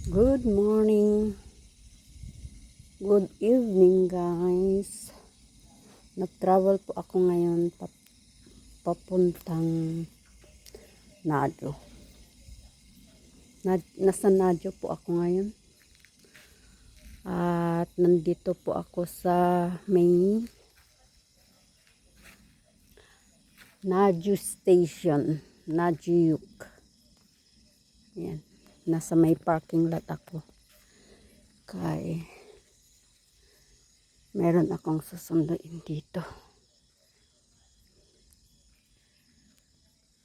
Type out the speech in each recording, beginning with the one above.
Good morning, good evening guys. Nag-travel po ako ngayon papuntang Nadyo. Nasa Nadyo po ako ngayon. At nandito po ako sa may Nadyo Station, Nadyuk. Yan. Nasa may parking lot ako. Kaya meron akong susunduin dito.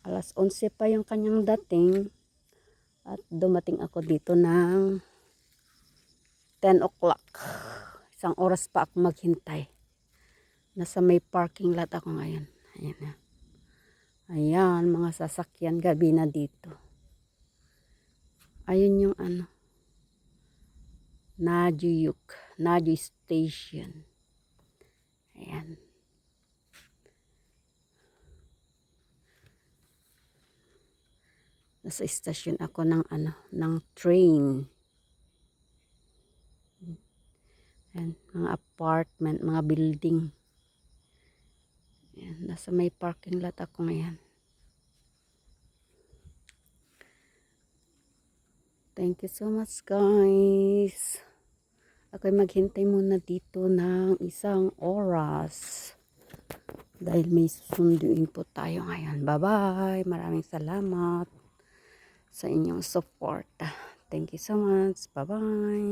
Alas 11 pa yung kanyang dating at dumating ako dito ng 10 o'clock. Isang oras pa ako maghintay. Nasa may parking lot ako ngayon. Ayan na. Ayan, mga sasakyan gabi na dito. Ayun yung Nadyo Station. Ayan. Nasa station ako ng train. Ayan, mga apartment, mga building. Ayan, nasa may parking lot ako ngayon. Thank you so much guys. Ako'y maghintay muna dito ng isang oras. Dahil may susunduin po tayo ngayon. Bye-bye. Maraming salamat sa inyong support. Thank you so much. Bye-bye.